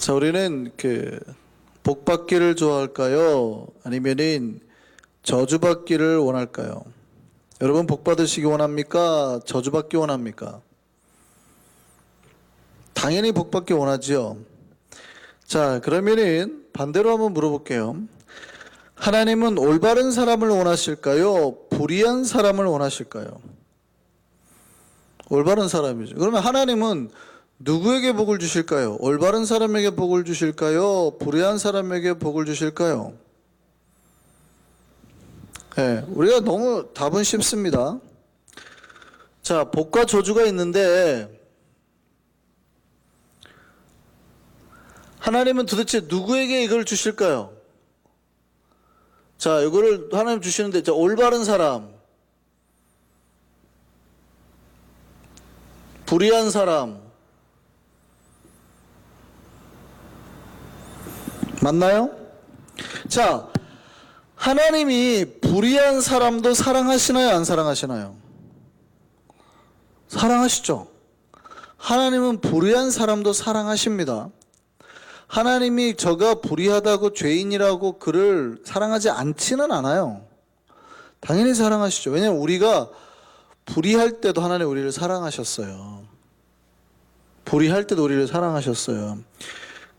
자, 우리는 복 받기를 좋아할까요? 아니면은 저주 받기를 원할까요? 여러분 복 받으시기 원합니까? 저주 받기 원합니까? 당연히 복 받기 원하지요. 자, 그러면은 반대로 한번 물어볼게요. 하나님은 올바른 사람을 원하실까요? 불의한 사람을 원하실까요? 올바른 사람이죠. 그러면 하나님은 누구에게 복을 주실까요? 올바른 사람에게 복을 주실까요? 불의한 사람에게 복을 주실까요? 네, 우리가 너무 답은 쉽습니다. 자, 복과 저주가 있는데 하나님은 도대체 누구에게 이걸 주실까요? 자, 이거를 하나님 주시는데 올바른 사람, 불의한 사람 맞나요? 자, 하나님이 불의한 사람도 사랑하시나요? 안 사랑하시나요? 사랑하시죠. 하나님은 불의한 사람도 사랑하십니다. 하나님이 저가 불의하다고 죄인이라고 그를 사랑하지 않지는 않아요. 당연히 사랑하시죠. 왜냐하면 우리가 불의할 때도 하나님 우리를 사랑하셨어요. 불의할 때도 우리를 사랑하셨어요.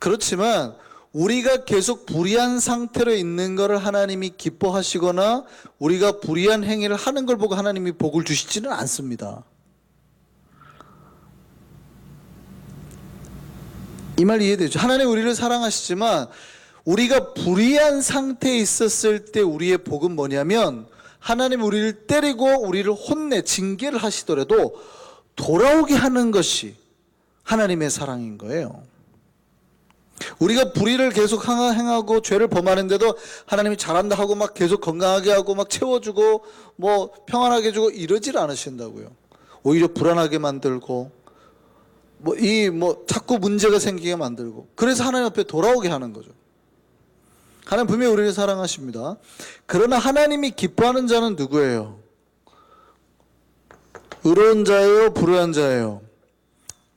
그렇지만 우리가 계속 불의한 상태로 있는 것을 하나님이 기뻐하시거나 우리가 불의한 행위를 하는 걸 보고 하나님이 복을 주시지는 않습니다. 이 말 이해되죠? 하나님 우리를 사랑하시지만 우리가 불의한 상태에 있었을 때 우리의 복은 뭐냐면 하나님 우리를 때리고 우리를 혼내 징계를 하시더라도 돌아오게 하는 것이 하나님의 사랑인 거예요. 우리가 불의를 계속 행하고 죄를 범하는데도 하나님이 잘한다 하고 막 계속 건강하게 하고 막 채워주고 뭐 평안하게 해주고 이러질 않으신다고요. 오히려 불안하게 만들고 자꾸 문제가 생기게 만들고 그래서 하나님 앞에 돌아오게 하는 거죠. 하나님 분명히 우리를 사랑하십니다. 그러나 하나님이 기뻐하는 자는 누구예요? 의로운 자예요? 불의한 자예요?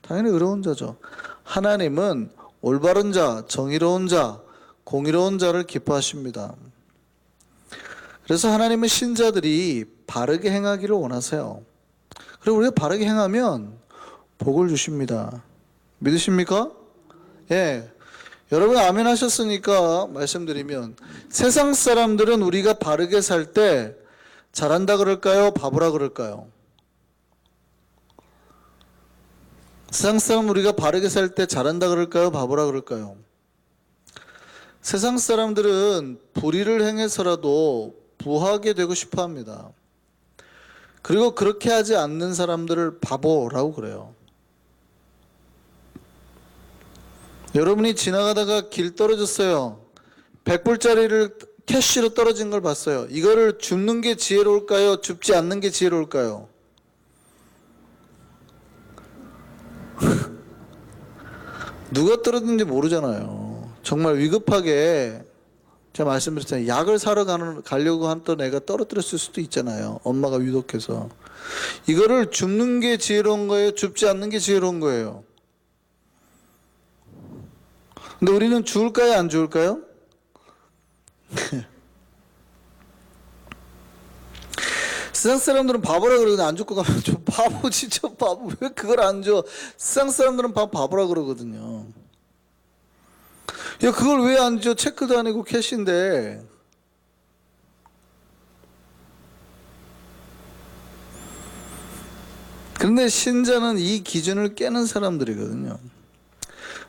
당연히 의로운 자죠. 하나님은 올바른 자, 정의로운 자, 공의로운 자를 기뻐하십니다. 그래서 하나님은 신자들이 바르게 행하기를 원하세요. 그리고 우리가 바르게 행하면 복을 주십니다. 믿으십니까? 예. 여러분 아멘 하셨으니까 말씀드리면 세상 사람들은 우리가 바르게 살 때 잘한다 그럴까요? 바보라 그럴까요? 세상 사람 우리가 바르게 살 때 잘한다 그럴까요? 바보라 그럴까요? 세상 사람들은 불의를 행해서라도 부하게 되고 싶어 합니다. 그리고 그렇게 하지 않는 사람들을 바보라고 그래요. 여러분이 지나가다가 길 떨어졌어요. 100불짜리를 캐시로 떨어진 걸 봤어요. 이거를 줍는 게 지혜로울까요? 줍지 않는 게 지혜로울까요? 누가 떨어졌는지 모르잖아요. 정말 위급하게 제가 말씀드렸잖아요. 약을 사러 가려고 했던 애가 떨어뜨렸을 수도 있잖아요. 엄마가 위독해서. 이거를 줍는 게 지혜로운 거예요? 줍지 않는 게 지혜로운 거예요? 근데 우리는 주울까요? 안 주울까요? 세상 사람들은 바보라 그러거든요. 안 줄 거 가면 저 바보지 저 바보 왜 그걸 안 줘? 세상 사람들은 바보라 그러거든요. 야 그걸 왜 안 줘? 체크도 아니고 캐시인데. 그런데 신자는 이 기준을 깨는 사람들이거든요.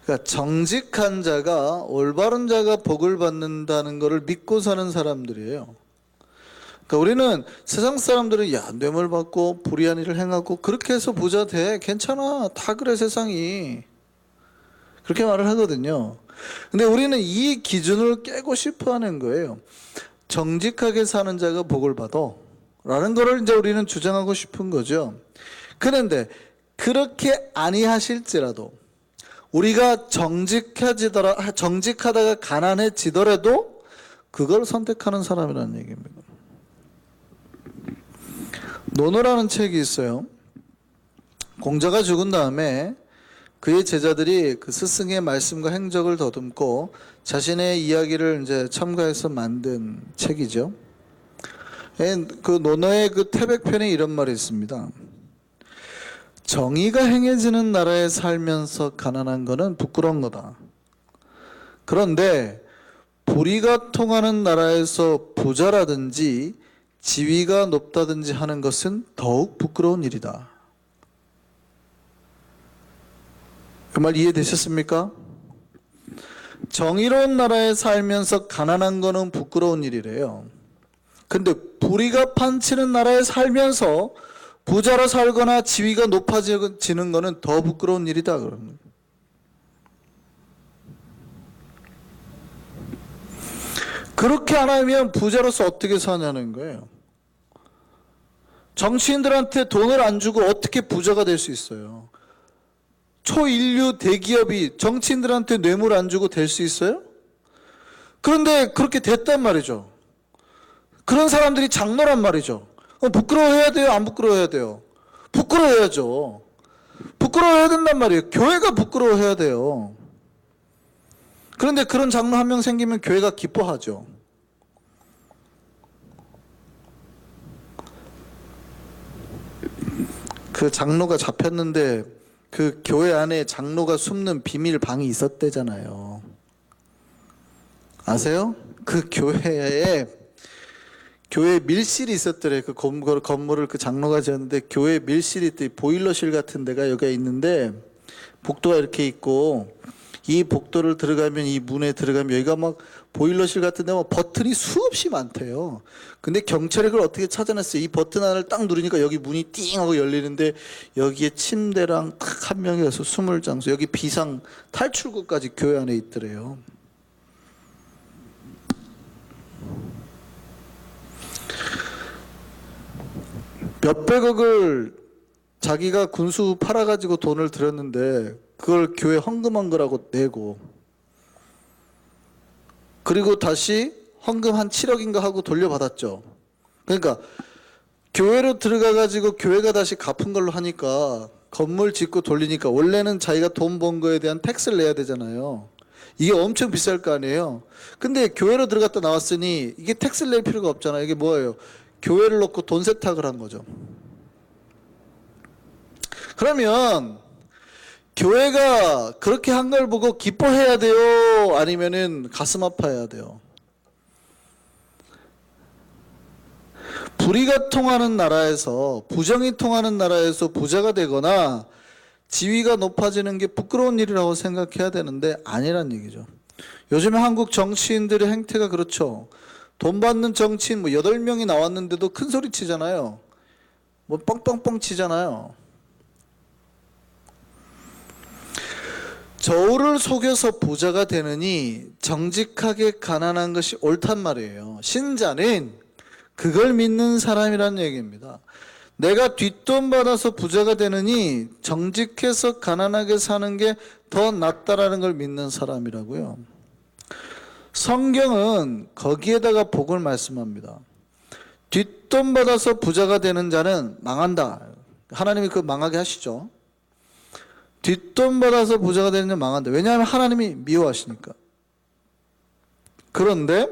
그러니까 정직한 자가 올바른 자가 복을 받는다는 것을 믿고 사는 사람들이에요. 그러니까 우리는 세상 사람들은 야 뇌물 받고 불의한 일을 행하고 그렇게 해서 부자 돼 괜찮아 다 그래 세상이 그렇게 말을 하거든요. 근데 우리는 이 기준을 깨고 싶어 하는 거예요. 정직하게 사는 자가 복을 받아 라는 거를 이제 우리는 주장하고 싶은 거죠. 그런데 그렇게 아니하실지라도 우리가 정직하다가 가난해지더라도 그걸 선택하는 사람이라는 얘기입니다. 노노라는 책이 있어요. 공자가 죽은 다음에 그의 제자들이 그 스승의 말씀과 행적을 더듬고 자신의 이야기를 이제 첨가해서 만든 책이죠. 그 노노의 그 태백편에 이런 말이 있습니다. 정의가 행해지는 나라에 살면서 가난한 거는 부끄러운 거다. 그런데 불의가 통하는 나라에서 부자라든지 지위가 높다든지 하는 것은 더욱 부끄러운 일이다. 그 말 이해되셨습니까? 정의로운 나라에 살면서 가난한 거는 부끄러운 일이래요. 근데 불의가 판치는 나라에 살면서 부자로 살거나 지위가 높아지는 거는 더 부끄러운 일이다. 그러는 그렇게 안 하면 부자로서 어떻게 사냐는 거예요. 정치인들한테 돈을 안 주고 어떻게 부자가 될 수 있어요? 초인류 대기업이 정치인들한테 뇌물 안 주고 될 수 있어요? 그런데 그렇게 됐단 말이죠. 그런 사람들이 장로란 말이죠. 부끄러워해야 돼요? 안 부끄러워해야 돼요? 부끄러워해야죠. 부끄러워해야 된단 말이에요. 교회가 부끄러워해야 돼요. 그런데 그런 장로 한 명 생기면 교회가 기뻐하죠. 그 장로가 잡혔는데 그 교회 안에 장로가 숨는 비밀 방이 있었대잖아요. 아세요? 그 교회에 교회 밀실이 있었더래. 그 건물을 그 장로가 지었는데 교회 밀실이 있대. 보일러실 같은 데가 여기가 있는데 복도가 이렇게 있고 이 복도를 들어가면 이 문에 들어가면 여기가 막 보일러실 같은 데 막 버튼이 수없이 많대요. 근데 경찰이 그걸 어떻게 찾아냈어요? 이 버튼 하나를 딱 누르니까 여기 문이 띵 하고 열리는데 여기에 침대랑 딱 한 명이 가서 숨을 장소, 여기 비상 탈출구까지 교회 안에 있더래요. 몇백억을 자기가 군수 팔아가지고 돈을 들였는데 그걸 교회 헌금한 거라고 내고, 그리고 다시 헌금 한 7억인가 하고 돌려받았죠. 그러니까 교회로 들어가가지고 교회가 다시 갚은 걸로 하니까 건물 짓고 돌리니까 원래는 자기가 돈 번 거에 대한 텍스를 내야 되잖아요. 이게 엄청 비쌀 거 아니에요. 근데 교회로 들어갔다 나왔으니 이게 텍스를 낼 필요가 없잖아요. 이게 뭐예요? 교회를 놓고 돈 세탁을 한 거죠. 그러면 교회가 그렇게 한 걸 보고 기뻐해야 돼요? 아니면은 가슴 아파해야 돼요? 불의가 통하는 나라에서, 부정이 통하는 나라에서 부자가 되거나 지위가 높아지는 게 부끄러운 일이라고 생각해야 되는데 아니란 얘기죠. 요즘에 한국 정치인들의 행태가 그렇죠. 돈 받는 정치인 뭐 8명이 나왔는데도 큰 소리 치잖아요. 뭐 뻥뻥뻥 치잖아요. 저울을 속여서 부자가 되느니 정직하게 가난한 것이 옳단 말이에요. 신자는 그걸 믿는 사람이란 얘기입니다. 내가 뒷돈 받아서 부자가 되느니 정직해서 가난하게 사는 게 더 낫다라는 걸 믿는 사람이라고요. 성경은 거기에다가 복을 말씀합니다. 뒷돈 받아서 부자가 되는 자는 망한다. 하나님이 그 망하게 하시죠. 뒷돈 받아서 부자가 되는 자는 망한다. 왜냐하면 하나님이 미워하시니까. 그런데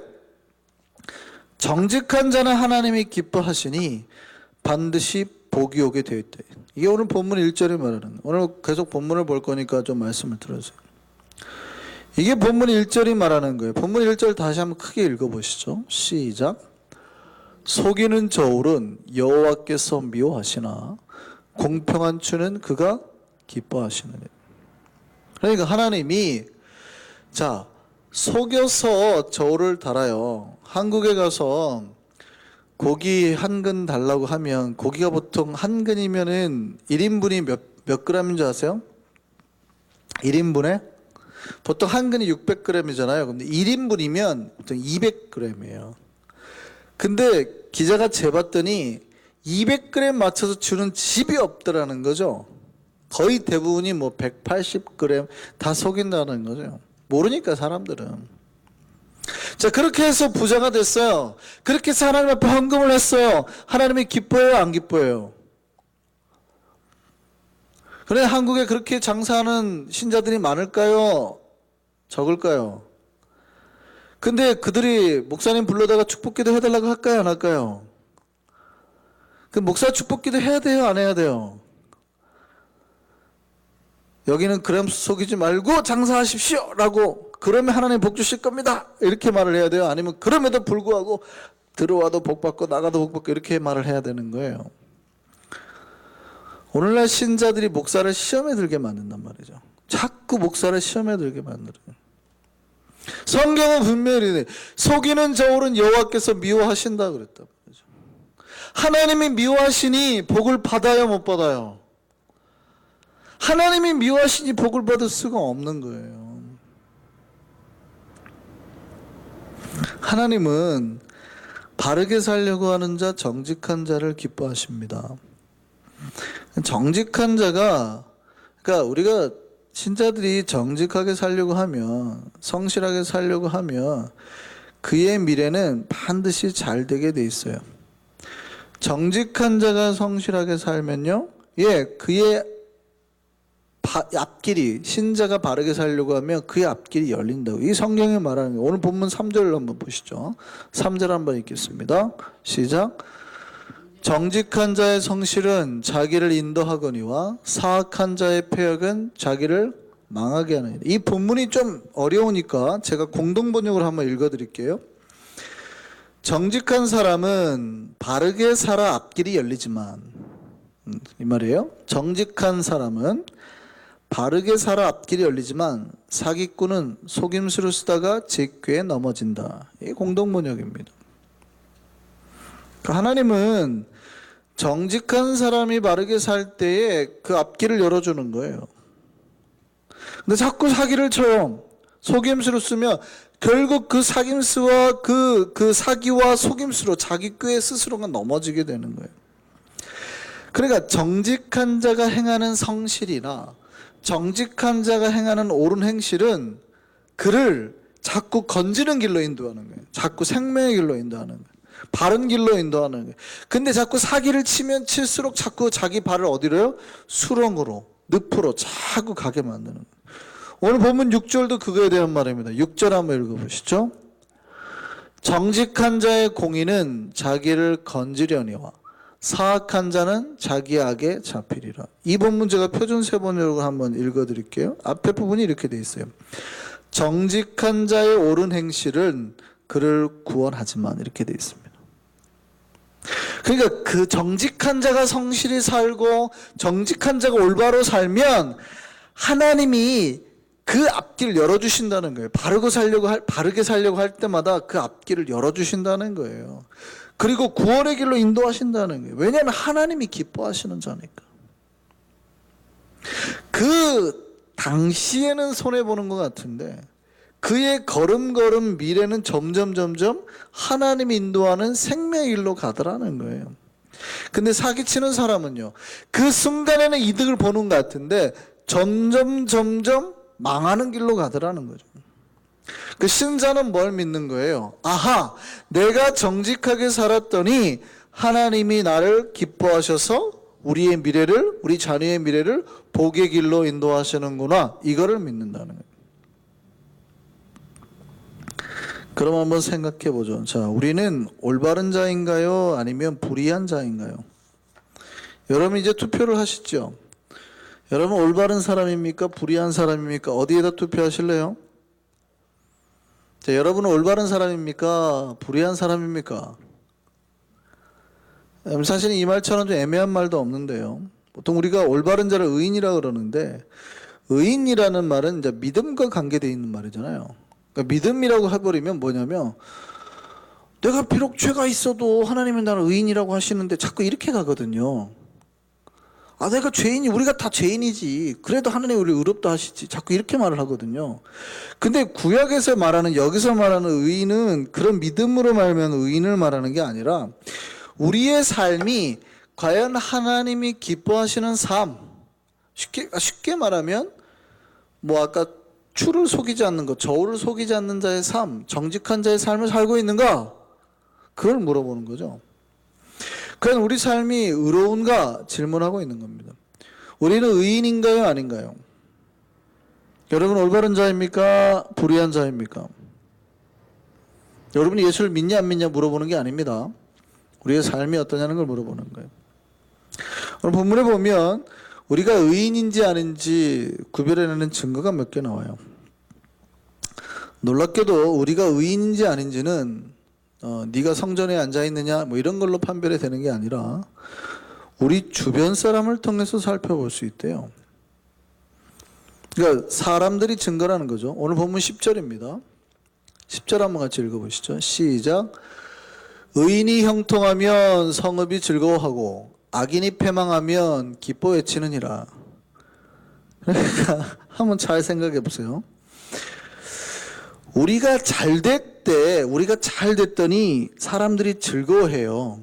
정직한 자는 하나님이 기뻐하시니 반드시 복이 오게 되어 있다. 이게 오늘 본문 1절이 말하는 거예요. 오늘 계속 본문을 볼 거니까 좀 말씀을 들어주세요. 이게 본문 1절이 말하는 거예요. 본문 1절 다시 한번 크게 읽어보시죠. 시작. 속이는 저울은 여호와께서 미워하시나 공평한 추는 그가 기뻐하시느니라. 그러니까 하나님이 자 속여서 저울을 달아요. 한국에 가서 고기 한 근 달라고 하면 고기가 보통 한 근이면은 1인분이 몇 g인 줄 아세요? 1인분에? 보통 한 근이 600g이잖아요. 근데 1인분이면 보통 200g이에요. 근데 기자가 재봤더니 200g 맞춰서 주는 집이 없더라는 거죠. 거의 대부분이 뭐 180g 다 속인다는 거죠. 모르니까 사람들은. 자, 그렇게 해서 부자가 됐어요. 그렇게 해서 하나님 앞에 헌금을 했어요. 하나님이 기뻐해요? 안 기뻐해요? 그래, 한국에 그렇게 장사하는 신자들이 많을까요? 적을까요? 근데 그들이 목사님 불러다가 축복기도 해달라고 할까요? 안 할까요? 그 목사 축복기도 해야 돼요? 안 해야 돼요? 여기는 그럼 속이지 말고 장사하십시오 라고, 그러면 하나님 복 주실 겁니다 이렇게 말을 해야 돼요? 아니면 그럼에도 불구하고 들어와도 복 받고 나가도 복 받고 이렇게 말을 해야 되는 거예요? 오늘날 신자들이 목사를 시험에 들게 만든단 말이죠. 자꾸 목사를 시험에 들게 만들어요. 성경은 분명히 속이는 저울은 여호와께서 미워하신다 그랬단 말이죠. 하나님이 미워하시니 복을 받아요, 못 받아요? 하나님이 미워하시니 복을 받을 수가 없는 거예요. 하나님은 바르게 살려고 하는 자, 정직한 자를 기뻐하십니다. 정직한 자가, 그러니까 우리가 신자들이 정직하게 살려고 하면, 성실하게 살려고 하면 그의 미래는 반드시 잘 되게 돼 있어요. 정직한 자가 성실하게 살면요, 그의 앞길이, 신자가 바르게 살려고 하면 그의 앞길이 열린다고. 이 성경에 말하는 거예요. 오늘 본문 3절을 한번 보시죠. 3절 한번 읽겠습니다. 시작. 정직한 자의 성실은 자기를 인도하거니와 사악한 자의 패역은 자기를 망하게 하느니라. 이 본문이 좀 어려우니까 제가 공동 번역을 한번 읽어드릴게요. 정직한 사람은 바르게 살아 앞길이 열리지만, 이 말이에요. 정직한 사람은 바르게 살아 앞길이 열리지만 사기꾼은 속임수를 쓰다가 직궤에 넘어진다. 이 공동 번역입니다. 하나님은 정직한 사람이 바르게 살 때에 그 앞길을 열어주는 거예요. 근데 자꾸 사기를 쳐요. 속임수를 쓰면 결국 그 사김수와 그 사기와 속임수로 자기 꾀에 스스로가 넘어지게 되는 거예요. 그러니까 정직한 자가 행하는 성실이나 정직한 자가 행하는 옳은 행실은 그를 자꾸 건지는 길로 인도하는 거예요. 자꾸 생명의 길로 인도하는 거예요. 바른 길로 인도하는 거예요. 근데 자꾸 사기를 치면 칠수록 자꾸 자기 발을 어디로요? 수렁으로, 늪으로 자꾸 가게 만드는 거예요. 오늘 본문 6절도 그거에 대한 말입니다. 6절 한번 읽어보시죠. 정직한 자의 공의는 자기를 건지려니와 사악한 자는 자기 악에 잡히리라. 이 본문 제가 표준 세번역으로 한번 읽어드릴게요. 앞에 부분이 이렇게 돼 있어요. 정직한 자의 옳은 행실은 그를 구원하지만, 이렇게 돼 있습니다. 그러니까 그 정직한 자가 성실히 살고 정직한 자가 올바로 살면 하나님이 그 앞길 열어주신다는 거예요. 바르게 살려고 할 때마다 그 앞길을 열어주신다는 거예요. 그리고 구원의 길로 인도하신다는 거예요. 왜냐하면 하나님이 기뻐하시는 자니까. 그 당시에는 손해보는 것 같은데 그의 걸음걸음 미래는 점점 하나님이 인도하는 생명의 길로 가더라는 거예요. 근데 사기치는 사람은요, 그 순간에는 이득을 보는 것 같은데 점점 망하는 길로 가더라는 거죠. 그 신자는 뭘 믿는 거예요? 아하, 내가 정직하게 살았더니 하나님이 나를 기뻐하셔서 우리의 미래를, 우리 자녀의 미래를 복의 길로 인도하시는구나, 이거를 믿는다는 거예요. 그럼 한번 생각해 보죠. 자, 우리는 올바른 자인가요? 아니면 불의한 자인가요? 여러분 이제 투표를 하시죠. 여러분 올바른 사람입니까? 불의한 사람입니까? 어디에다 투표하실래요? 자, 여러분은 올바른 사람입니까? 불의한 사람입니까? 사실 이 말처럼 좀 애매한 말도 없는데요. 보통 우리가 올바른 자를 의인이라 그러는데, 의인이라는 말은 이제 믿음과 관계되어 있는 말이잖아요. 그러니까 믿음이라고 해버리면 뭐냐면, 내가 비록 죄가 있어도 하나님은 나를 의인이라고 하시는데 자꾸 이렇게 가거든요. 아, 내가 죄인이, 우리가 다 죄인이지, 그래도 하나님 우리 의롭다 하시지, 자꾸 이렇게 말을 하거든요. 근데 구약에서 말하는, 여기서 말하는 의인은 그런 믿음으로 말하면 의인을 말하는 게 아니라 우리의 삶이 과연 하나님이 기뻐하시는 삶, 쉽게 말하면 뭐 아까 추를 속이지 않는 것, 저울을 속이지 않는 자의 삶, 정직한 자의 삶을 살고 있는가? 그걸 물어보는 거죠. 그건 우리 삶이 의로운가 질문하고 있는 겁니다. 우리는 의인인가요, 아닌가요? 여러분 올바른 자입니까? 불의한 자입니까? 여러분이 예수를 믿냐 안 믿냐 물어보는 게 아닙니다. 우리의 삶이 어떠냐는 걸 물어보는 거예요. 오늘 본문에 보면 우리가 의인인지 아닌지 구별해내는 증거가 몇 개 나와요. 놀랍게도 우리가 의인인지 아닌지는 네가 성전에 앉아있느냐 뭐 이런 걸로 판별이 되는 게 아니라 우리 주변 사람을 통해서 살펴볼 수 있대요. 그러니까 사람들이 증거라는 거죠. 오늘 본문 10절입니다. 10절 한번 같이 읽어보시죠. 시작. 의인이 형통하면 성읍이 즐거워하고 악인이 패망하면 기뻐 외치느니라. 그러니까 한번 잘 생각해 보세요. 우리가 잘 됐대, 우리가 잘 됐더니 사람들이 즐거워해요.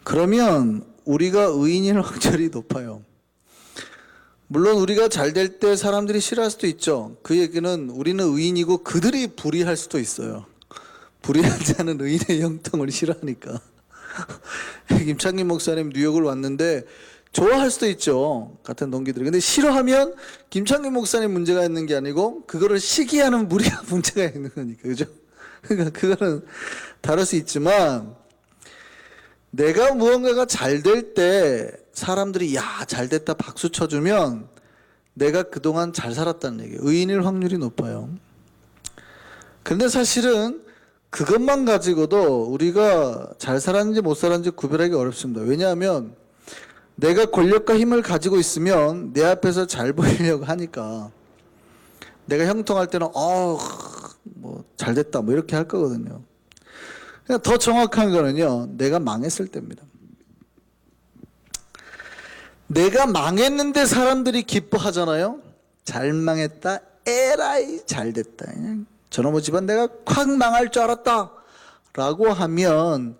그러면 우리가 의인일 확률이 높아요. 물론 우리가 잘 될 때 사람들이 싫어할 수도 있죠. 그 얘기는 우리는 의인이고 그들이 불의할 수도 있어요. 불의한 자는 의인의 형통을 싫어하니까. 김창김 목사님 뉴욕을 왔는데 좋아할 수도 있죠. 같은 동기들이. 근데 싫어하면 김창김 목사님 문제가 있는 게 아니고 그거를 시기하는 무리가 문제가 있는 거니까. 그죠? 그러니까 그거는 다를 수 있지만 내가 무언가가 잘 될 때 사람들이 야, 잘 됐다 박수 쳐주면 내가 그동안 잘 살았다는 얘기예요. 의인일 확률이 높아요. 그런데 사실은 그것만 가지고도 우리가 잘 살았는지 못 살았는지 구별하기 어렵습니다. 왜냐하면 내가 권력과 힘을 가지고 있으면 내 앞에서 잘 보이려고 하니까 내가 형통할 때는 뭐 잘 됐다 뭐 이렇게 할 거거든요. 그냥 더 정확한 거는요, 내가 망했을 때입니다. 내가 망했는데 사람들이 기뻐하잖아요. 잘 망했다, 에라이 잘 됐다, 저놈의 집안 내가 콱 망할 줄 알았다 라고 하면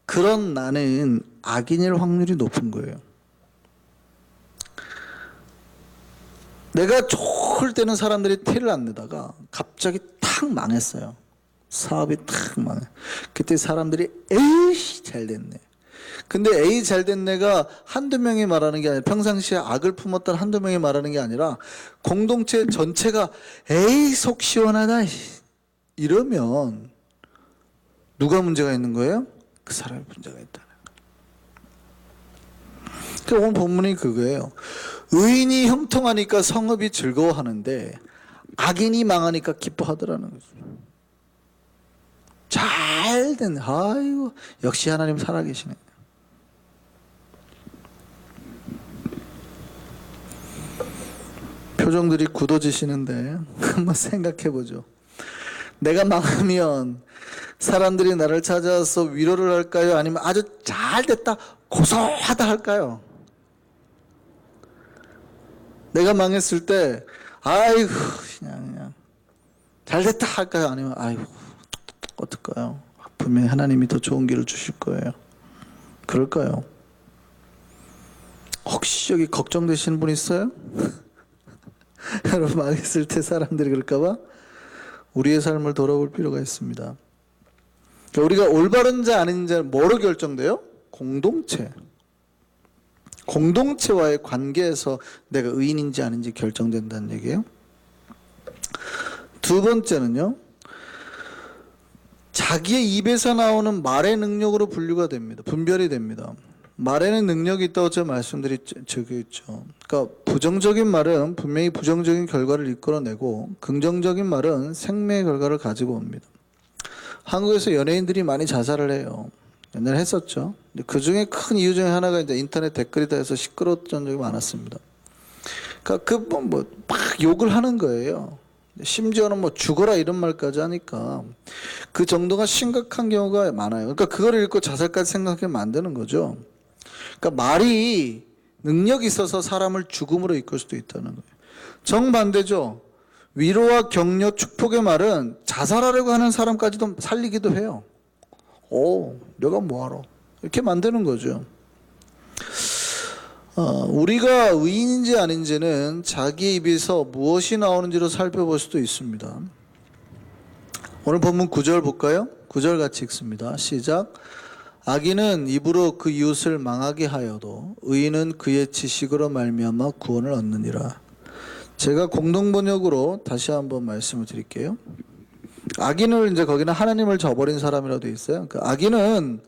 그런 나는 악인일 확률이 높은 거예요. 내가 좋을 때는 사람들이 티를 안 내다가 갑자기 탁 망했어요. 사업이 탁 망해. 그때 사람들이 에이 잘 됐네. 근데 에이 잘 됐네가 한두 명이 말하는 게 아니라 평상시에 악을 품었던 한두 명이 말하는 게 아니라 공동체 전체가 에이 속 시원하다 이러면 누가 문제가 있는 거예요? 그 사람이 문제가 있다는 거예요. 그러니까 오늘 본문이 그거예요. 의인이 형통하니까 성읍이 즐거워하는데 악인이 망하니까 기뻐하더라는 거죠. 잘된, 아이고 역시 하나님 살아계시네. 표정들이 굳어지시는데 한번 생각해보죠. 내가 망하면 사람들이 나를 찾아와서 위로를 할까요? 아니면 아주 잘됐다 고소하다 할까요? 내가 망했을 때 아이고 그냥 잘됐다 할까요? 아니면 아이고 어떨까요? 분명히 하나님이 더 좋은 길을 주실 거예요. 그럴까요? 혹시 여기 걱정되시는 분 있어요? 여러분 망했을 때 사람들이 그럴까봐 우리의 삶을 돌아볼 필요가 있습니다. 우리가 올바른 자 아닌 자 뭐로 결정돼요? 공동체와의 관계에서 내가 의인인지 아닌지 결정된다는 얘기예요. 두 번째는요, 자기의 입에서 나오는 말의 능력으로 분별이 됩니다. 말에는 능력이 있다고 제가 말씀드렸죠. 그러니까 부정적인 말은 분명히 부정적인 결과를 이끌어내고 긍정적인 말은 생명의 결과를 가지고 옵니다. 한국에서 연예인들이 많이 자살을 해요. 옛날에 했었죠. 근데 그 중에 큰 이유 중에 하나가 이제 인터넷 댓글이다 해서 시끄러웠던 적이 많았습니다. 그러니까 막 욕을 하는 거예요. 심지어는 뭐 죽어라 이런 말까지 하니까 그 정도가 심각한 경우가 많아요. 그러니까 그걸 읽고 자살까지 생각하게 만드는 거죠. 그러니까 말이 능력이 있어서 사람을 죽음으로 이끌 수도 있다는 거예요. 정반대죠. 위로와 격려, 축복의 말은 자살하려고 하는 사람까지도 살리기도 해요. 내가 뭐하러 이렇게 만드는 거죠. 우리가 의인인지 아닌지는 자기 입에서 무엇이 나오는지로 살펴볼 수도 있습니다. 오늘 본문 9절 볼까요? 9절 같이 읽습니다. 시작. 악인은 입으로 그 이웃을 망하게 하여도 의인은 그의 지식으로 말미암아 구원을 얻느니라. 제가 공동번역으로 다시 한번 말씀을 드릴게요. 악인을 이제 거기는 하나님을 저버린 사람이라고 되어 있어요. 그 악인은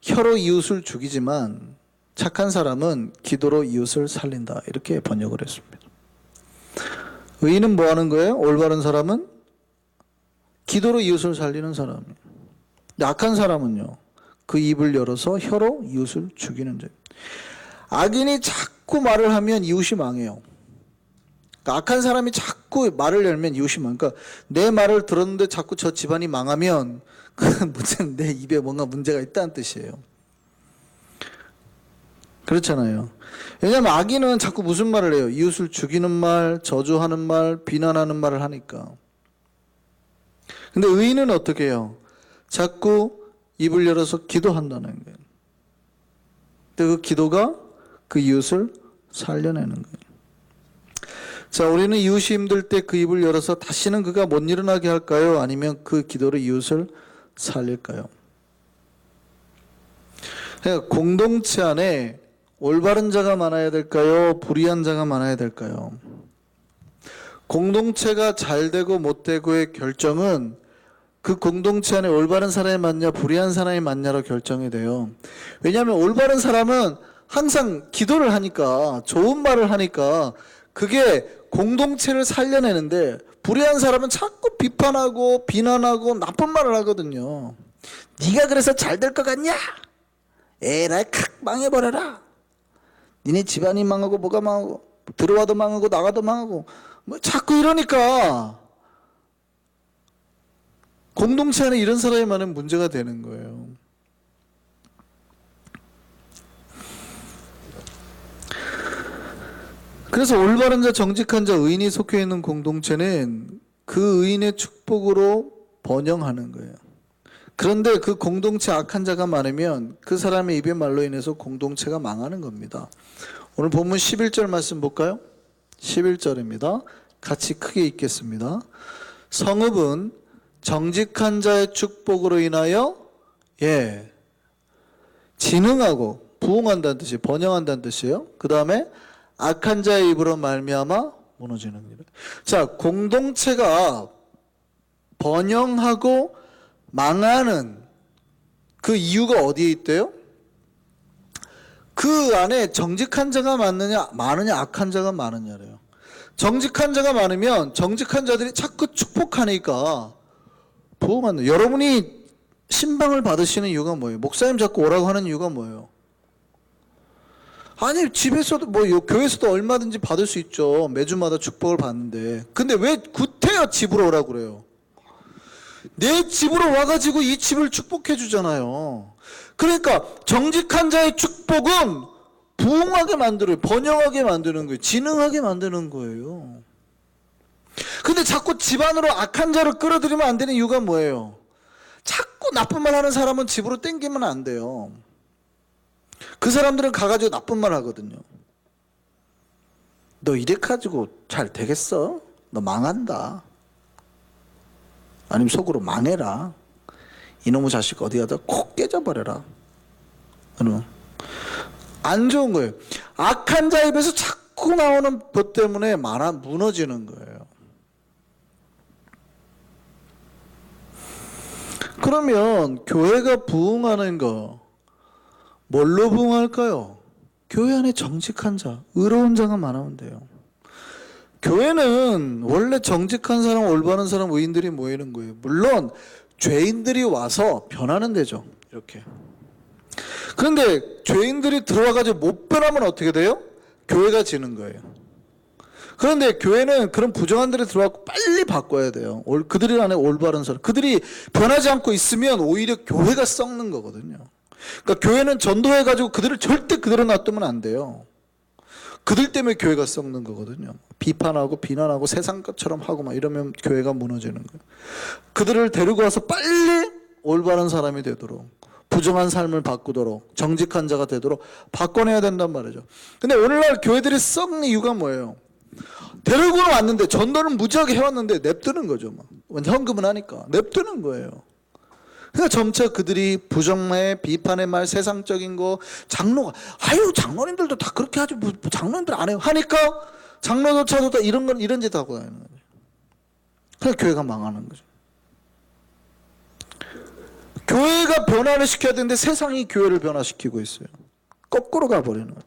혀로 이웃을 죽이지만 착한 사람은 기도로 이웃을 살린다. 이렇게 번역을 했습니다. 의인은 뭐 하는 거예요? 올바른 사람은 기도로 이웃을 살리는 사람이에요. 악한 사람은요, 그 입을 열어서 혀로 이웃을 죽이는 죄. 악인이 자꾸 말을 하면 이웃이 망해요. 그러니까 악한 사람이 자꾸 말을 열면 이웃이 망해요. 그러니까 내 말을 들었는데 자꾸 저 집안이 망하면 그 문제는 내 입에 뭔가 문제가 있다는 뜻이에요. 그렇잖아요. 왜냐하면 악인은 자꾸 무슨 말을 해요? 이웃을 죽이는 말, 저주하는 말, 비난하는 말을 하니까. 근데 의인은 어떻게 해요? 자꾸 입을 열어서 기도한다는 거예요. 근데 그 기도가 그 이웃을 살려내는 거예요. 자, 우리는 이웃이 힘들 때 그 입을 열어서 다시는 그가 못 일어나게 할까요? 아니면 그 기도로 이웃을 살릴까요? 그러니까 공동체 안에 올바른 자가 많아야 될까요? 불의한 자가 많아야 될까요? 공동체가 잘 되고 못 되고의 결정은 그 공동체 안에 올바른 사람이 맞냐 불의한 사람이 맞냐로 결정이 돼요. 왜냐하면 올바른 사람은 항상 기도를 하니까, 좋은 말을 하니까 그게 공동체를 살려내는데, 불의한 사람은 자꾸 비판하고 비난하고 나쁜 말을 하거든요. 네가 그래서 잘 될 것 같냐? 에라이 칵 망해버려라. 니네 집안이 망하고 뭐가 망하고 들어와도 망하고 나가도 망하고 뭐 자꾸 이러니까 공동체 안에 이런 사람이 많으면 문제가 되는 거예요. 그래서 올바른 자, 정직한 자, 의인이 속해 있는 공동체는 그 의인의 축복으로 번영하는 거예요. 그런데 그 공동체 악한 자가 많으면 그 사람의 입의 말로 인해서 공동체가 망하는 겁니다. 오늘 본문 11절 말씀 볼까요? 11절입니다. 같이 크게 읽겠습니다. 성읍은 정직한 자의 축복으로 인하여 진흥하고 부흥한다는 뜻이, 번영한다는 뜻이에요. 그 다음에 악한 자의 입으로 말미암아 무너지는 일. 자, 공동체가 번영하고 망하는 그 이유가 어디에 있대요? 그 안에 정직한 자가 많느냐 악한 자가 많으냐래요. 정직한 자가 많으면 정직한 자들이 자꾸 축복하니까 부흥한다. 여러분이 신방을 받으시는 이유가 뭐예요? 목사님 자꾸 오라고 하는 이유가 뭐예요? 아니, 집에서도 뭐 교회에서도 얼마든지 받을 수 있죠. 매주마다 축복을 받는데. 근데 왜 구태여 집으로 오라고 그래요? 내 집으로 와가지고 이 집을 축복해 주잖아요. 그러니까 정직한 자의 축복은 부흥하게 만들어요. 번영하게 만드는 거예요. 진흥하게 만드는 거예요. 근데 자꾸 집안으로 악한 자를 끌어들이면 안 되는 이유가 뭐예요? 자꾸 나쁜 말 하는 사람은 집으로 땡기면 안 돼요. 그 사람들은 가가지고 나쁜 말 하거든요. 너 이래 가지고 잘 되겠어? 너 망한다. 아니면 속으로 망해라. 이놈의 자식 어디 가다 콕 깨져버려라. 안 좋은 거예요. 악한 자 입에서 자꾸 나오는 것 때문에 무너지는 거예요. 그러면 교회가 부흥하는 거 뭘로 부흥할까요? 교회 안에 정직한 자, 의로운 자가 많으면 돼요. 교회는 원래 정직한 사람, 올바른 사람, 의인들이 모이는 거예요. 물론 죄인들이 와서 변하는 데죠. 이렇게. 그런데 죄인들이 들어와가지고 못 변하면 어떻게 돼요? 교회가 지는 거예요. 그런데 교회는 그런 부정한들이 들어와서 빨리 바꿔야 돼요. 그들 안에 올바른 사람. 그들이 변하지 않고 있으면 오히려 교회가 썩는 거거든요. 그러니까 교회는 전도해가지고 그들을 절대 그대로 놔두면 안 돼요. 그들 때문에 교회가 썩는 거거든요. 비판하고 비난하고 세상 것처럼 하고 막 이러면 교회가 무너지는 거예요. 그들을 데리고 와서 빨리 올바른 사람이 되도록, 부정한 삶을 바꾸도록, 정직한 자가 되도록 바꿔내야 된단 말이죠. 근데 오늘날 교회들이 썩는 이유가 뭐예요? 데리고는 왔는데 전도는 무지하게 해왔는데 냅두는 거죠. 막. 현금은 하니까 냅두는 거예요. 그러니까 점차 그들이 부정의 비판의 말, 세상적인 거, 장로가 아유 장로님들도 다 그렇게 하지 뭐 장로님들 안 해요 하니까 장로조차도 다 이런 건 이런 짓 하고 다니는 거예요. 그래서 교회가 망하는 거죠. 교회가 변화를 시켜야 되는데 세상이 교회를 변화시키고 있어요. 거꾸로 가버리는 거예요.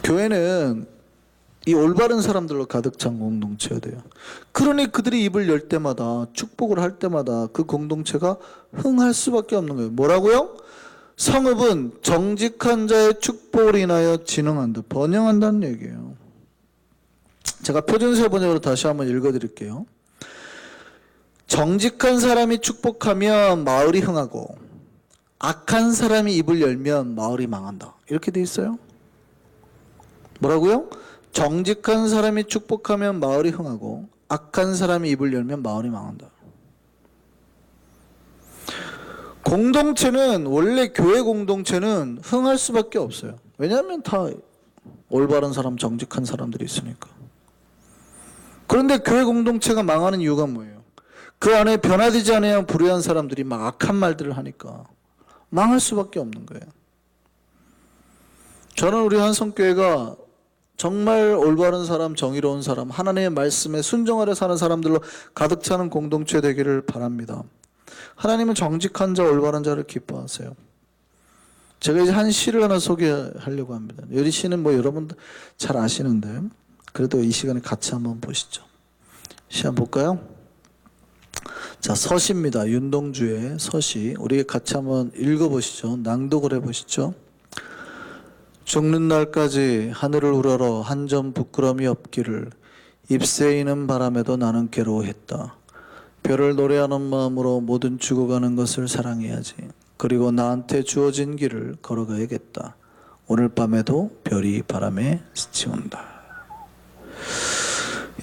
교회는 이 올바른 사람들로 가득 찬 공동체가 돼요. 그러니 그들이 입을 열 때마다 축복을 할 때마다 그 공동체가 흥할 수밖에 없는 거예요. 뭐라고요? 성읍은 정직한 자의 축복을 인하여 진흥한다. 번영한다는 얘기예요. 제가 표준세 번역으로 다시 한번 읽어드릴게요. 정직한 사람이 축복하면 마을이 흥하고 악한 사람이 입을 열면 마을이 망한다. 이렇게 돼 있어요. 뭐라고요? 정직한 사람이 축복하면 마을이 흥하고 악한 사람이 입을 열면 마을이 망한다. 공동체는 원래 교회 공동체는 흥할 수밖에 없어요. 왜냐하면 다 올바른 사람, 정직한 사람들이 있으니까. 그런데 교회 공동체가 망하는 이유가 뭐예요? 그 안에 변화되지 않으면 불의한 사람들이 막 악한 말들을 하니까 망할 수밖에 없는 거예요. 저는 우리 한성교회가 정말 올바른 사람, 정의로운 사람, 하나님의 말씀에 순종하려 사는 사람들로 가득 차는 공동체 되기를 바랍니다. 하나님은 정직한 자, 올바른 자를 기뻐하세요. 제가 이제 한 시를 하나 소개하려고 합니다. 이 시는 뭐 여러분 잘 아시는데 그래도 이 시간에 같이 한번 보시죠. 시 한번 볼까요? 자, 서시입니다. 윤동주의 서시. 우리 같이 한번 읽어보시죠. 낭독을 해보시죠. 죽는 날까지 하늘을 우러러 한 점 부끄럼이 없기를 잎새이는 바람에도 나는 괴로워했다. 별을 노래하는 마음으로 모든 죽어가는 것을 사랑해야지. 그리고 나한테 주어진 길을 걸어가야겠다. 오늘 밤에도 별이 바람에 스치운다.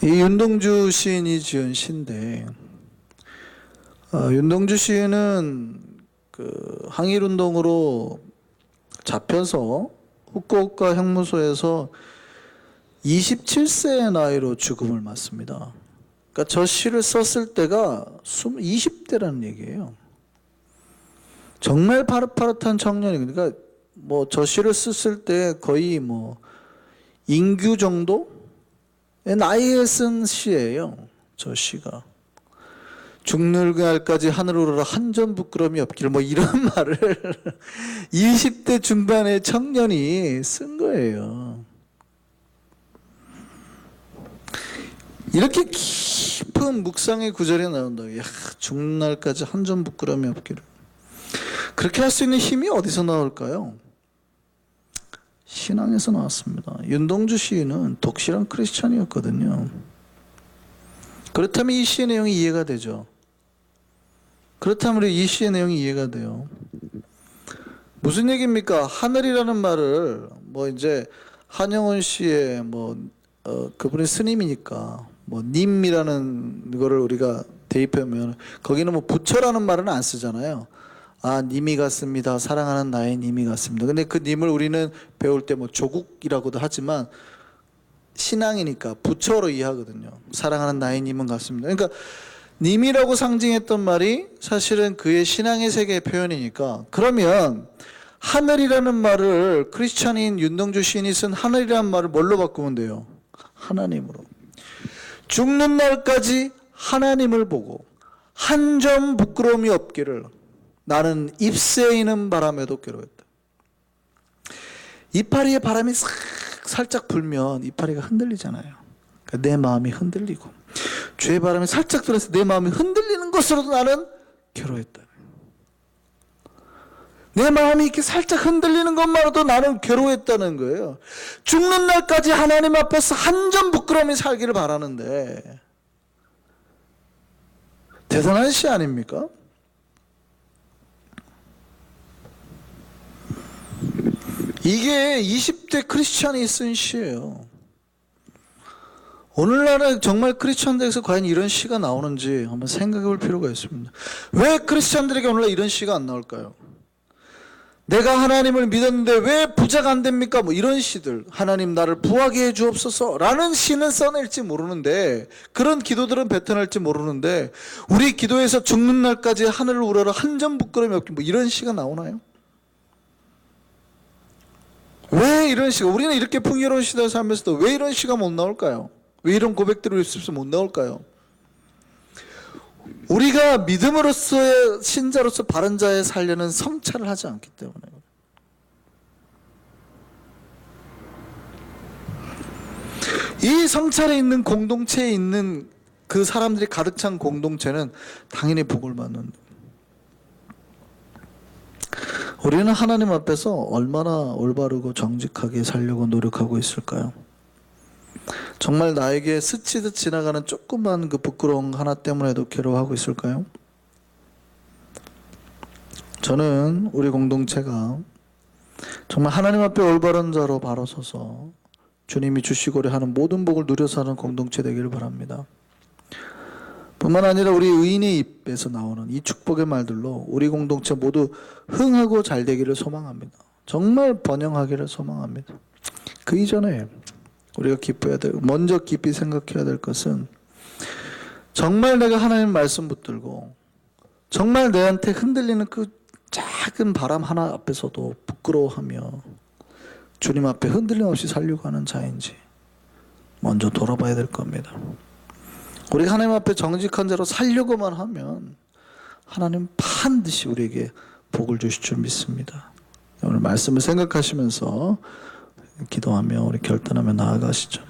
이 윤동주 시인이 지은 시인데 윤동주 시인은 그 항일운동으로 잡혀서 후쿠오카 형무소에서 27세의 나이로 죽음을 맞습니다. 그러니까 저 시를 썼을 때가 20대라는 얘기예요. 정말 파릇파릇한 청년이, 그러니까 뭐 저 시를 썼을 때 거의 뭐 인규 정도의 나이에 쓴 시예요. 저 시가. 죽는 날까지 하늘으로 한 점 부끄러움이 없기를 뭐 이런 말을 20대 중반의 청년이 쓴 거예요. 이렇게 깊은 묵상의 구절이 나온다. 야, 죽는 날까지 한 점 부끄러움이 없기를. 그렇게 할 수 있는 힘이 어디서 나올까요? 신앙에서 나왔습니다. 윤동주 시인은 독실한 크리스찬이었거든요. 그렇다면 이 시의 내용이 이해가 되죠. 그렇다면 이 시의 내용이 이해가 돼요. 무슨 얘기입니까? 하늘이라는 말을 뭐 이제 한영원 씨의 그분이 스님이니까 뭐 님이라는 거를 우리가 대입하면 거기는 뭐 부처라는 말은 안 쓰잖아요. 아, 님이 같습니다. 사랑하는 나의 님이 같습니다. 근데 그 님을 우리는 배울 때 뭐 조국이라고도 하지만 신앙이니까 부처로 이해하거든요. 사랑하는 나의 님은 같습니다. 그러니까 님이라고 상징했던 말이 사실은 그의 신앙의 세계의 표현이니까, 그러면 하늘이라는 말을 크리스찬인 윤동주 시인이 쓴 하늘이라는 말을 뭘로 바꾸면 돼요? 하나님으로. 죽는 날까지 하나님을 보고 한 점 부끄러움이 없기를 나는 잎새이는 바람에도 괴로웠다. 이파리에 바람이 살짝 불면 이파리가 흔들리잖아요. 그러니까 내 마음이 흔들리고 죄의 바람이 살짝 들어서 내 마음이 흔들리는 것으로도 나는 괴로웠다. 내 마음이 이렇게 살짝 흔들리는 것만으로도 나는 괴로웠다는 거예요. 죽는 날까지 하나님 앞에서 한 점 부끄러움이 살기를 바라는데 대단한 시 아닙니까? 이게 20대 크리스찬이 쓴 시예요. 오늘날에 정말 크리스찬들에게서 과연 이런 시가 나오는지 한번 생각해 볼 필요가 있습니다. 왜 크리스찬들에게 오늘날 이런 시가 안 나올까요? 내가 하나님을 믿었는데 왜 부자가 안 됩니까? 뭐 이런 시들, 하나님 나를 부하게 해 주옵소서 라는 시는 써낼지 모르는데, 그런 기도들은 뱉어낼지 모르는데, 우리 기도에서 죽는 날까지 하늘을 우러러 한 점 부끄러움이 없기, 뭐 이런 시가 나오나요? 왜 이런 시가, 우리는 이렇게 풍요로운 시대에 살면서도 왜 이런 시가 못 나올까요? 왜 이런 고백들을 있을 못 나올까요? 우리가 믿음으로서의 신자로서 바른 자에 살려는 성찰을 하지 않기 때문에. 이 성찰에 있는 공동체에 있는 그 사람들이 가득 찬 공동체는 당연히 복을 받는다. 우리는 하나님 앞에서 얼마나 올바르고 정직하게 살려고 노력하고 있을까요? 정말 나에게 스치듯 지나가는 조그만 그 부끄러움 하나 때문에도 괴로워하고 있을까요? 저는 우리 공동체가 정말 하나님 앞에 올바른 자로 바로 서서 주님이 주시고자 하는 모든 복을 누려 사는 공동체 되기를 바랍니다. 뿐만 아니라 우리 의인의 입에서 나오는 이 축복의 말들로 우리 공동체 모두 흥하고 잘 되기를 소망합니다. 정말 번영하기를 소망합니다. 그 이전에 우리가 기뻐야 될, 먼저 깊이 생각해야 될 것은, 정말 내가 하나님 말씀 붙들고 정말 내한테 흔들리는 그 작은 바람 하나 앞에서도 부끄러워하며 주님 앞에 흔들림 없이 살려고 하는 자인지 먼저 돌아봐야 될 겁니다. 우리가 하나님 앞에 정직한 자로 살려고만 하면 하나님 반드시 우리에게 복을 주실 줄 믿습니다. 오늘 말씀을 생각하시면서 기도하며 우리 결단하며 나아가시죠.